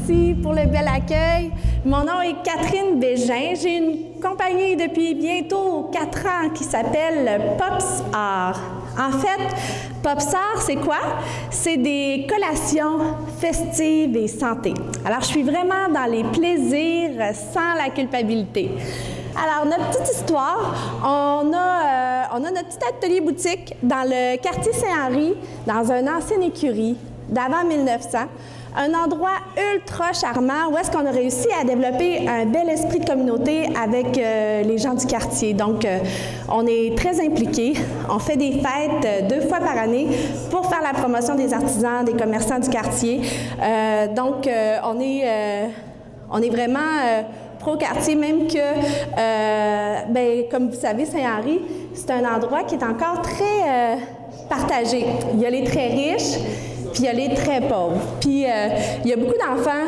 merci pour le bel accueil. Mon nom est Catherine Bégin. J'ai une compagnie depuis bientôt 4 ans qui s'appelle Pops Art. En fait, Pops Art, c'est quoi? C'est des collations festives et santé. Alors, je suis vraiment dans les plaisirs sans la culpabilité. Alors, notre petite histoire, on a notre petit atelier boutique dans le quartier Saint-Henri, dans une ancienne écurie d'avant 1900. Un endroit ultra charmant où est-ce qu'on a réussi à développer un bel esprit de communauté avec les gens du quartier. Donc, on est très impliqués. On fait des fêtes 2 fois par année pour faire la promotion des artisans, des commerçants du quartier. Donc, on est vraiment pro-quartier, même que, comme vous savez, Saint-Henri, c'est un endroit qui est encore très partagé. Il y a les très riches, puis il y a les très pauvres. Puis il y a beaucoup d'enfants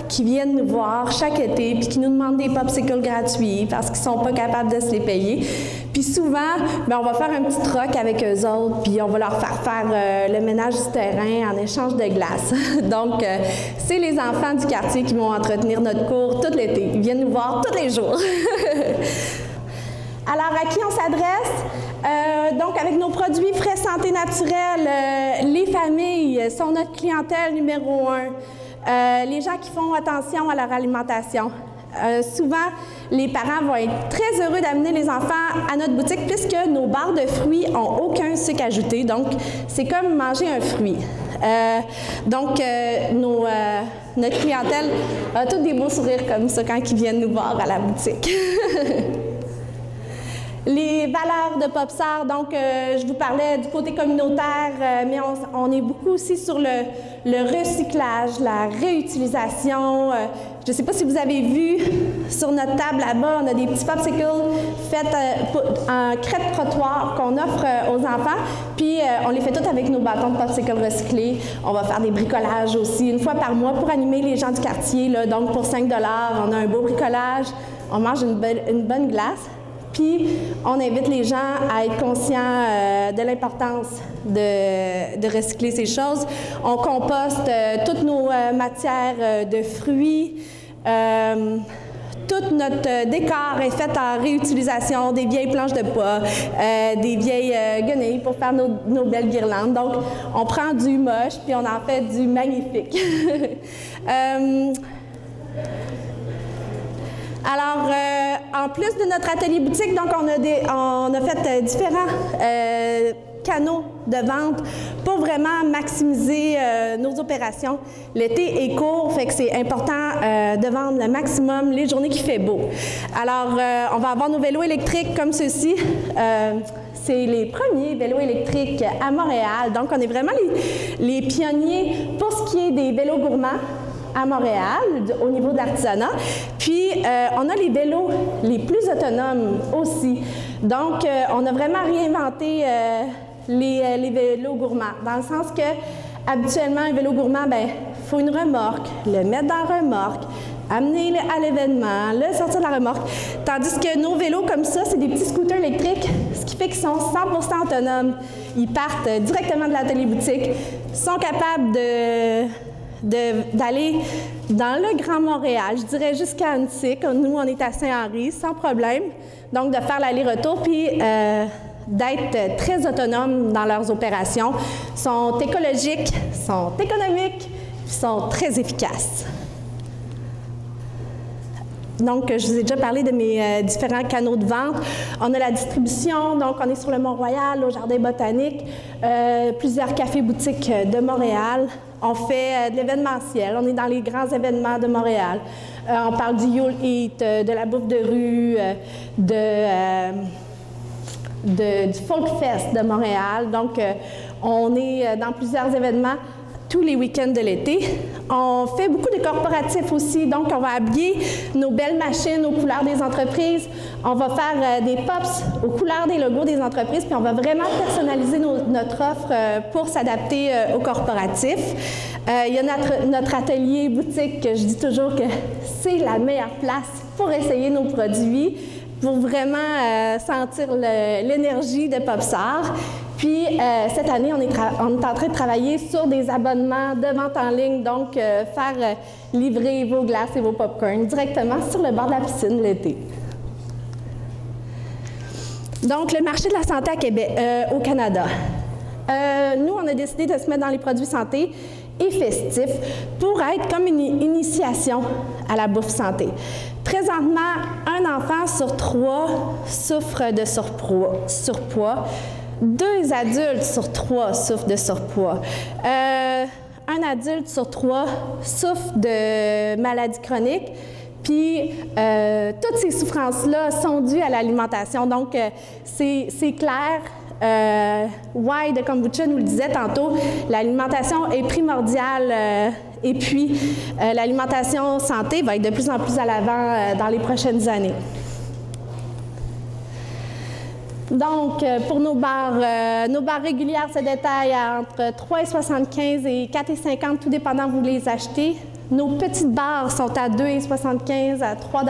qui viennent nous voir chaque été, puis qui nous demandent des popsicles gratuits parce qu'ils ne sont pas capables de se les payer. Puis souvent, on va faire un petit troc avec eux autres, puis on va leur faire le ménage du terrain en échange de glace. Donc, c'est les enfants du quartier qui vont entretenir notre cours tout l'été. Ils viennent nous voir tous les jours. Alors, à qui on s'adresse? Donc, avec nos produits frais santé naturelle, les familles sont notre clientèle numéro 1. Les gens qui font attention à leur alimentation. Souvent, les parents vont être très heureux d'amener les enfants à notre boutique puisque nos barres de fruits n'ont aucun sucre ajouté. Donc, c'est comme manger un fruit. Notre clientèle a tous des beaux sourires comme ça quand ils viennent nous voir à la boutique. Les valeurs de Pops Art, donc je vous parlais du côté communautaire, mais on est beaucoup aussi sur le recyclage, la réutilisation. Je ne sais pas si vous avez vu sur notre table là-bas, on a des petits popsicles faits en crêpe trottoir qu'on offre aux enfants, puis on les fait tous avec nos bâtons de popsicles recyclés. On va faire des bricolages aussi une fois par mois pour animer les gens du quartier. Là. Donc pour 5 $, on a un beau bricolage, on mange une bonne glace. Puis, on invite les gens à être conscients de l'importance de recycler ces choses. On composte toutes nos matières de fruits. Tout notre décor est fait en réutilisation, des vieilles planches de bois, des vieilles guenilles pour faire nos belles guirlandes. Donc, on prend du moche puis on en fait du magnifique. Alors, en plus de notre atelier boutique, donc on a fait différents canaux de vente pour vraiment maximiser nos opérations. L'été est court, fait que c'est important de vendre le maximum les journées qu'il fait beau. Alors, on va avoir nos vélos électriques comme ceux-ci. C'est les premiers vélos électriques à Montréal. Donc, on est vraiment les pionniers pour ce qui est des vélos gourmands à Montréal, au niveau de l'artisanat. Puis, on a les vélos les plus autonomes aussi. Donc, on a vraiment réinventé les vélos gourmands, dans le sens que, habituellement, un vélo gourmand, il faut une remorque, le mettre dans la remorque, amener à l'événement, le sortir de la remorque. Tandis que nos vélos comme ça, c'est des petits scooters électriques, ce qui fait qu'ils sont 100% autonomes. Ils partent directement de l'atelier boutique, sont capables d'aller dans le Grand Montréal, je dirais jusqu'à Annecy. Nous, on est à Saint-Henri, sans problème. Donc, de faire l'aller-retour, puis d'être très autonomes dans leurs opérations. Ils sont écologiques, sont économiques, puis sont très efficaces. Donc, je vous ai déjà parlé de mes différents canaux de vente. On a la distribution, donc on est sur le Mont-Royal, au Jardin botanique, plusieurs cafés-boutiques de Montréal. On fait de l'événementiel, on est dans les grands événements de Montréal. On parle du Yule Eat, de la bouffe de rue, du Folk Fest de Montréal. Donc, on est dans plusieurs événements tous les week-ends de l'été. On fait beaucoup de corporatifs aussi, donc on va habiller nos belles machines aux couleurs des entreprises. On va faire des pops aux couleurs des logos des entreprises, puis on va vraiment personnaliser notre offre pour s'adapter aux corporatifs. Il y a notre atelier boutique, que je dis toujours que c'est la meilleure place pour essayer nos produits, pour vraiment sentir l'énergie de Pops Art. Puis, cette année, on est en train de travailler sur des abonnements de vente en ligne, donc faire livrer vos glaces et vos pop-corn directement sur le bord de la piscine l'été. Donc, le marché de la santé à Québec, au Canada. Nous, on a décidé de se mettre dans les produits santé et festifs pour être comme une initiation à la bouffe santé. Présentement, un enfant sur 3 souffre de surpoids. 2 adultes sur 3 souffrent de surpoids. Un adulte sur 3 souffre de maladies chroniques. Puis, toutes ces souffrances-là sont dues à l'alimentation. Donc, c'est clair. Why de Kombucha nous le disait tantôt, l'alimentation est primordiale et puis l'alimentation santé va être de plus en plus à l'avant dans les prochaines années. Donc, pour nos barres régulières se détaillent entre 3,75 et 4,50, tout dépendant où vous les achetez. Nos petites barres sont à 2,75 à 3 $.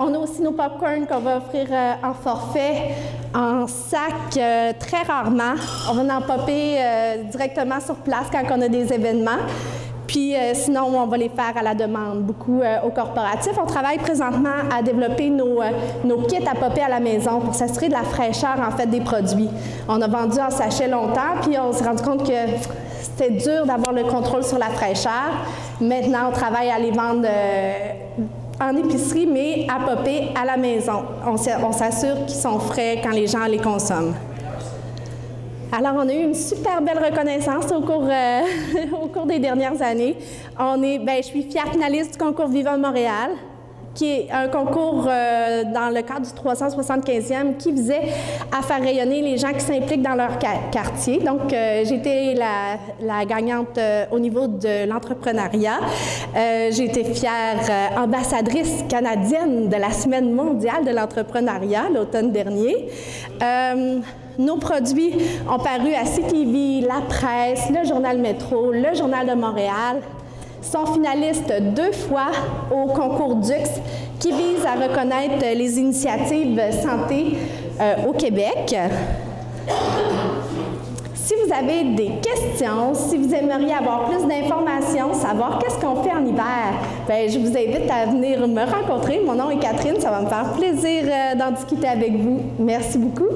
On a aussi nos pop-corn qu'on va offrir en forfait, en sac, très rarement. On va en popper directement sur place quand on a des événements. Puis sinon, on va les faire à la demande, beaucoup au corporatif. On travaille présentement à développer nos kits à popper à la maison pour s'assurer de la fraîcheur, en fait, des produits. On a vendu en sachet longtemps, puis on s'est rendu compte que c'était dur d'avoir le contrôle sur la fraîcheur. Maintenant, on travaille à les vendre en épicerie, mais à popper à la maison. On s'assure qu'ils sont frais quand les gens les consomment. Alors, on a eu une super belle reconnaissance au cours des dernières années. Je suis fière finaliste du concours Viva Montréal, qui est un concours dans le cadre du 375e qui visait à faire rayonner les gens qui s'impliquent dans leur quartier. Donc, j'ai été la gagnante au niveau de l'entrepreneuriat. J'ai été fière ambassadrice canadienne de la Semaine mondiale de l'entrepreneuriat l'automne dernier. Nos produits ont paru à CTV, La Presse, le Journal Métro, le Journal de Montréal. Sont finalistes 2 fois au concours DUX qui vise à reconnaître les initiatives santé au Québec. Si vous avez des questions, si vous aimeriez avoir plus d'informations, savoir qu'est-ce qu'on fait en hiver, je vous invite à venir me rencontrer. Mon nom est Catherine, ça va me faire plaisir d'en discuter avec vous. Merci beaucoup.